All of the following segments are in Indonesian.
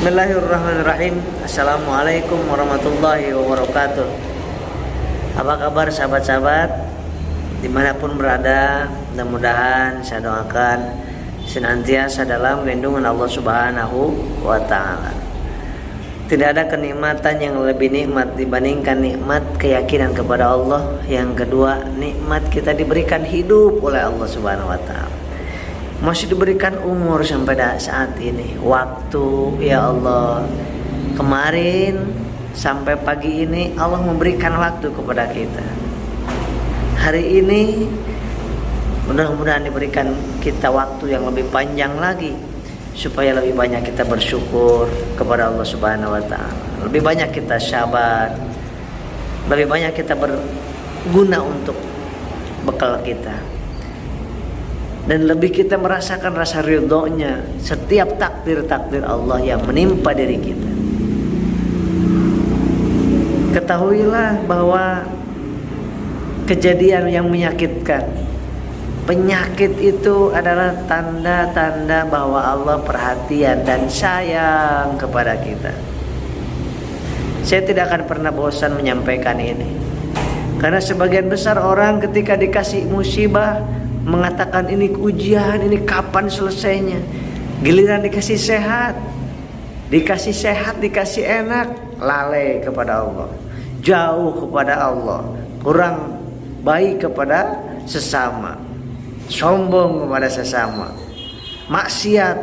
Bismillahirrahmanirrahim. Assalamualaikum warahmatullahi wabarakatuh. Apa kabar sahabat-sahabat dimanapun berada? Mudah-mudahan saya doakan senantiasa dalam lindungan Allah Subhanahu wa Ta'ala. Tidak ada kenikmatan yang lebih nikmat dibandingkan nikmat keyakinan kepada Allah. Yang kedua, nikmat kita diberikan hidup oleh Allah Subhanahu wa Ta'ala, masih diberikan umur sampai saat ini. Waktu, ya Allah, kemarin sampai pagi ini Allah memberikan waktu kepada kita. Hari ini mudah-mudahan diberikan kita waktu yang lebih panjang lagi, supaya lebih banyak kita bersyukur kepada Allah Subhanahu wa Ta'ala, lebih banyak kita sabar, lebih banyak kita berguna untuk bekal kita, dan lebih kita merasakan rasa ridhonya setiap takdir-takdir Allah yang menimpa diri kita. Ketahuilah bahwa kejadian yang menyakitkan, penyakit itu adalah tanda-tanda bahwa Allah perhatian dan sayang kepada kita. Saya tidak akan pernah bosan menyampaikan ini, karena sebagian besar orang ketika dikasih musibah mengatakan ini ujian, ini kapan selesainya. Giliran dikasih sehat, dikasih enak, lalai kepada Allah, jauh kepada Allah, kurang baik kepada sesama, sombong kepada sesama, maksiat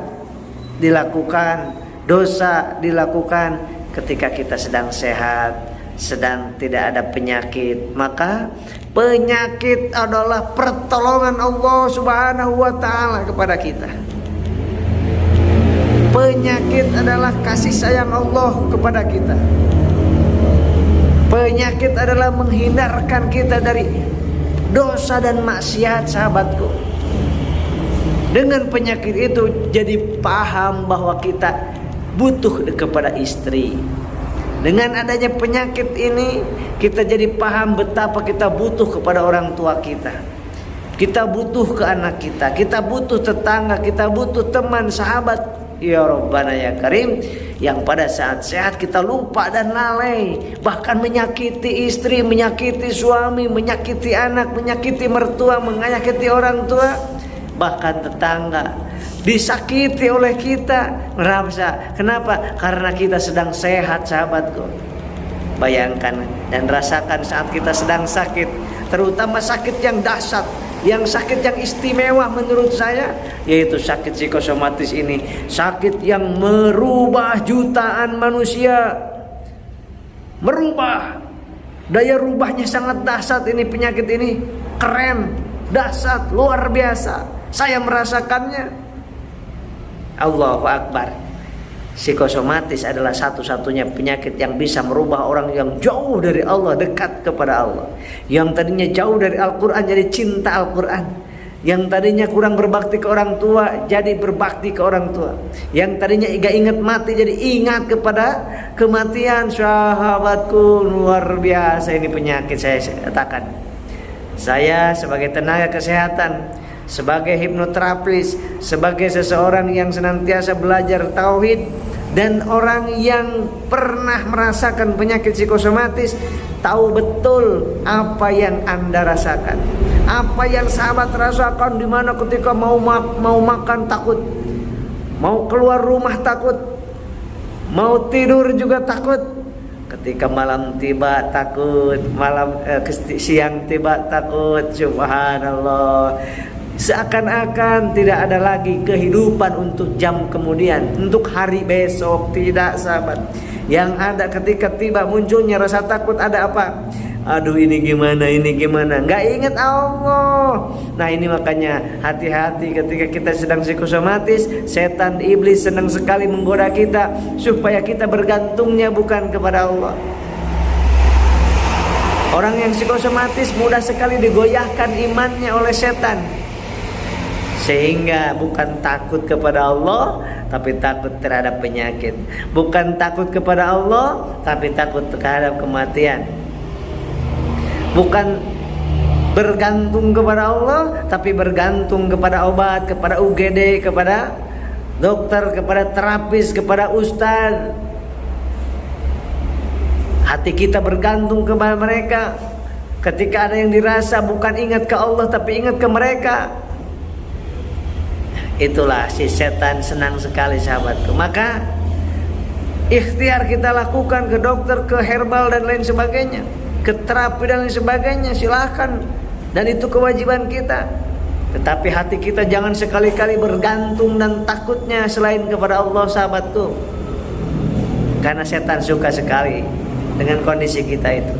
dilakukan, dosa dilakukan. Ketika kita sedang sehat, sedang tidak ada penyakit, maka penyakit adalah pertolongan Allah Subhanahu wa Ta'ala kepada kita. Penyakit adalah kasih sayang Allah kepada kita. Penyakit adalah menghindarkan kita dari dosa dan maksiat, sahabatku. Dengan penyakit itu jadi paham bahwa kita butuh kepada istri. Dengan adanya penyakit ini, kita jadi paham betapa kita butuh kepada orang tua kita. Kita butuh ke anak kita, kita butuh tetangga, kita butuh teman, sahabat. Ya Rabbana ya Karim, yang pada saat sehat kita lupa dan lalai, bahkan menyakiti istri, menyakiti suami, menyakiti anak, menyakiti mertua, menyakiti orang tua, bahkan tetangga. Disakiti oleh kita. Kenapa? Karena kita sedang sehat, sahabatku. Bayangkan dan rasakan saat kita sedang sakit, terutama sakit yang dahsyat, yang sakit yang istimewa menurut saya, yaitu sakit psikosomatis ini. Sakit yang merubah jutaan manusia, merubah. Daya rubahnya sangat dahsyat ini, penyakit ini keren, dahsyat, luar biasa. Saya merasakannya. Allahu Akbar. Psikosomatis adalah satu-satunya penyakit yang bisa merubah orang yang jauh dari Allah dekat kepada Allah. Yang tadinya jauh dari Al-Quran jadi cinta Al-Quran. Yang tadinya kurang berbakti ke orang tua jadi berbakti ke orang tua. Yang tadinya gak ingat mati jadi ingat kepada kematian. Sahabatku, luar biasa ini penyakit. Saya katakan, saya sebagai tenaga kesehatan, sebagai hipnoterapis, sebagai seseorang yang senantiasa belajar tauhid, dan orang yang pernah merasakan penyakit psikosomatis, tahu betul apa yang Anda rasakan, apa yang sahabat rasakan, di mana ketika mau makan takut, mau keluar rumah takut, mau tidur juga takut, ketika malam tiba takut, siang tiba takut. Subhanallah. Seakan-akan tidak ada lagi kehidupan untuk jam kemudian, untuk hari besok. Tidak, sahabat. Yang ada ketika tiba munculnya rasa takut, ada apa? Aduh, ini gimana, nggak ingat Allah. Nah, ini makanya hati-hati ketika kita sedang psikosomatis. Setan iblis senang sekali menggoda kita supaya kita bergantungnya bukan kepada Allah. Orang yang psikosomatis mudah sekali digoyahkan imannya oleh setan, sehingga bukan takut kepada Allah, tapi takut terhadap penyakit. Bukan takut kepada Allah, tapi takut terhadap kematian. Bukan bergantung kepada Allah, tapi bergantung kepada obat, kepada UGD, kepada dokter, kepada terapis, kepada ustaz. Hati kita bergantung kepada mereka. Ketika ada yang dirasa bukan ingat ke Allah tapi ingat ke mereka, itulah si setan senang sekali sahabatku. Maka ikhtiar kita lakukan ke dokter, ke herbal dan lain sebagainya, ke terapi dan lain sebagainya, silahkan. Dan itu kewajiban kita. Tetapi hati kita jangan sekali-kali bergantung dan takutnya selain kepada Allah sahabatku. Karena setan suka sekali dengan kondisi kita itu.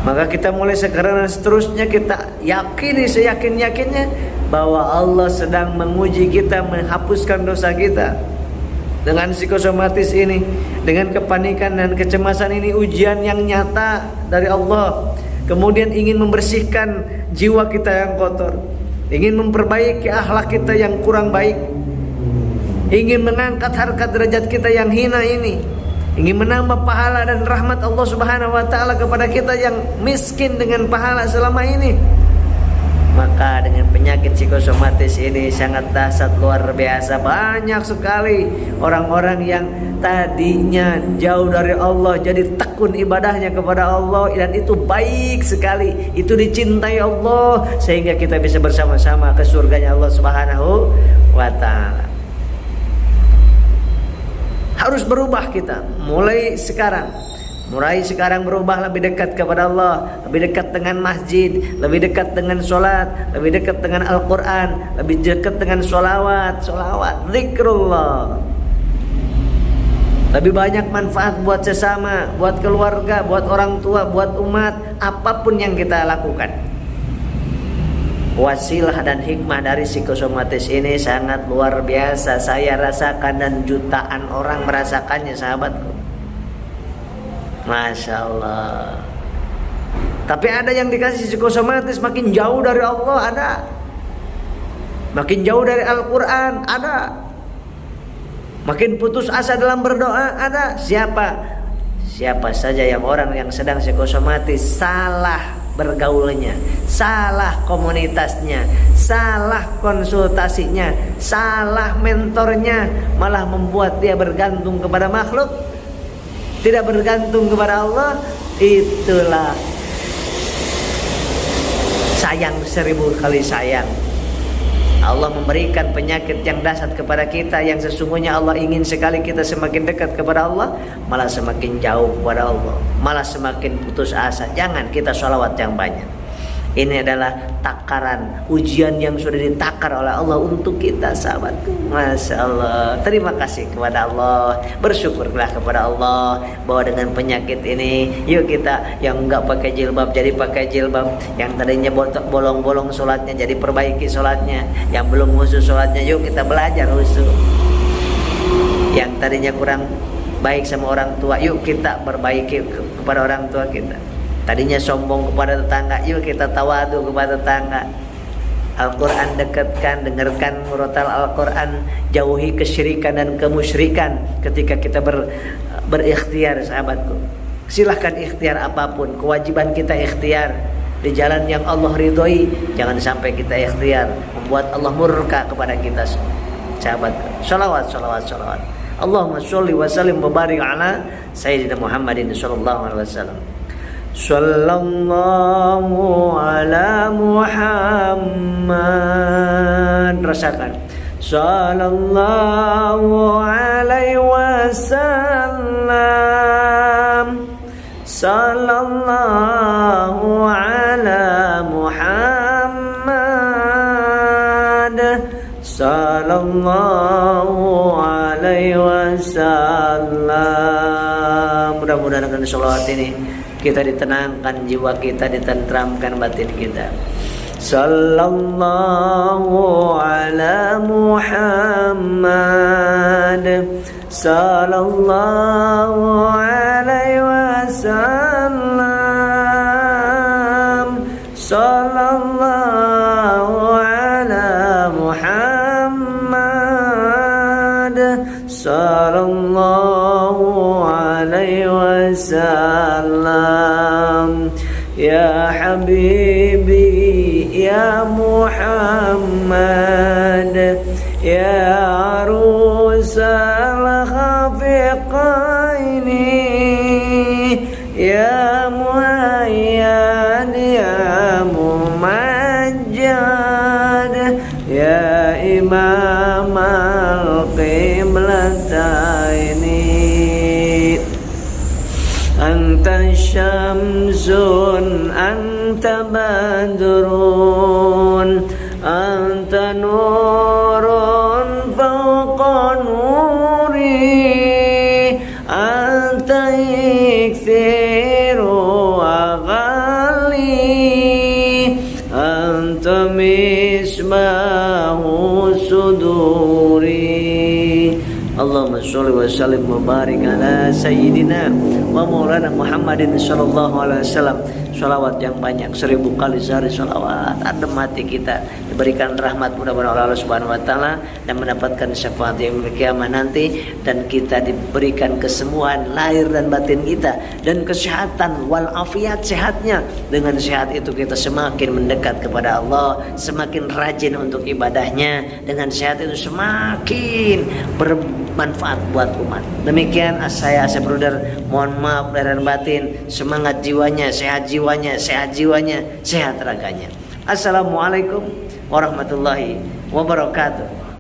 Maka kita mulai sekarang dan seterusnya kita yakini seyakin-yakinnya bahwa Allah sedang menguji kita, menghapuskan dosa kita. Dengan psikosomatis ini, dengan kepanikan dan kecemasan ini, ujian yang nyata dari Allah. Kemudian ingin membersihkan jiwa kita yang kotor, ingin memperbaiki akhlak kita yang kurang baik, ingin mengangkat harkat derajat kita yang hina ini, ingin menambah pahala dan rahmat Allah Subhanahu wa taala kepada kita yang miskin dengan pahala selama ini. Maka dengan penyakit psikosomatis ini sangat dahsyat, luar biasa. Banyak sekali orang-orang yang tadinya jauh dari Allah jadi tekun ibadahnya kepada Allah, dan itu baik sekali, itu dicintai Allah, sehingga kita bisa bersama-sama ke surganya Allah Subhanahu wa taala. Harus berubah kita mulai sekarang berubah, lebih dekat kepada Allah, lebih dekat dengan masjid, lebih dekat dengan sholat, lebih dekat dengan Al-Quran, lebih dekat dengan sholawat, zikrullah. Lebih banyak manfaat buat sesama, buat keluarga, buat orang tua, buat umat, apapun yang kita lakukan. Wasilah dan hikmah dari psikosomatis ini sangat luar biasa. Saya rasakan dan jutaan orang merasakannya sahabatku. Masya Allah. Tapi ada yang dikasih psikosomatis makin jauh dari Allah, ada. Makin jauh dari Al-Quran, ada. Makin putus asa dalam berdoa, ada. Siapa saja yang orang yang sedang psikosomatis, salah bergaulnya, salah komunitasnya, salah konsultasinya, salah mentornya, malah membuat dia bergantung kepada makhluk, tidak bergantung kepada Allah. Itulah sayang 1000 kali sayang. Allah memberikan penyakit yang dahsyat kepada kita, yang sesungguhnya Allah ingin sekali kita semakin dekat kepada Allah, malah semakin jauh kepada Allah, malah semakin putus asa. Jangan, kita sholawat yang banyak. Ini adalah takaran, ujian yang sudah ditakar oleh Allah untuk kita sahabatku. Masya Allah. Terima kasih kepada Allah, bersyukurlah kepada Allah bahwa dengan penyakit ini, yuk kita yang enggak pakai jilbab jadi pakai jilbab, yang tadinya bolong-bolong sholatnya jadi perbaiki sholatnya, yang belum khusyuk sholatnya yuk kita belajar khusyuk, yang tadinya kurang baik sama orang tua yuk kita perbaiki kepada orang tua kita. Tadinya sombong kepada tetangga, yuk kita tawadu kepada tetangga. Al-Quran dekatkan, dengarkan murotal Al-Quran, jauhi kesyirikan dan kemusyrikan ketika kita berikhtiar sahabatku. Silahkan ikhtiar apapun, kewajiban kita ikhtiar di jalan yang Allah ridhoi. Jangan sampai kita ikhtiar membuat Allah murka kepada kita sahabatku. Sholawat. Allahumma sholli wa sallim wa barik ala Sayyidina Muhammadin sallallahu alaihi wasallam. Sallallahu ala Muhammad. Rasakan. Sallallahu alaihi wasallam. Sallallahu ala Muhammad. Sallallahu alaihi wasallam. Mudah-mudahan dengan sholawat ini kita ditenangkan jiwa kita, ditentramkan batin kita. Sallallahu ala Muhammad. Sallallahu alaihi wasallam. Sallallahu ala Muhammad. Sallallahu alaihi wasallam. Ya Habibi, ya Muhammad, ya syamsun anta badrun anta nurun fawqa nuri anta ikthiru aghali anta misbahu suduri. Allahumma sholli wa sallim wa barik ala sayyidina wa maulana Muhammadin sallallahu alaihi wasallam. Sholawat yang banyak, 1000 kali sehari sholawat. Adem hati kita, diberikan rahmat mudah-mudahan Allah Subhanahu wa taala dan mendapatkan syafaat yang kiamat nanti, dan kita diberikan kesembuhan lahir dan batin kita dan kesehatan wal afiat, sehatnya. Dengan sehat itu kita semakin mendekat kepada Allah, semakin rajin untuk ibadahnya. Dengan sehat itu semakin bermanfaat buat umat. Demikian saya Brother, mohon maaf lahir dan batin, semangat jiwanya, sehat jiwanya, sehat raganya. Assalamualaikum warahmatullahi wabarakatuh.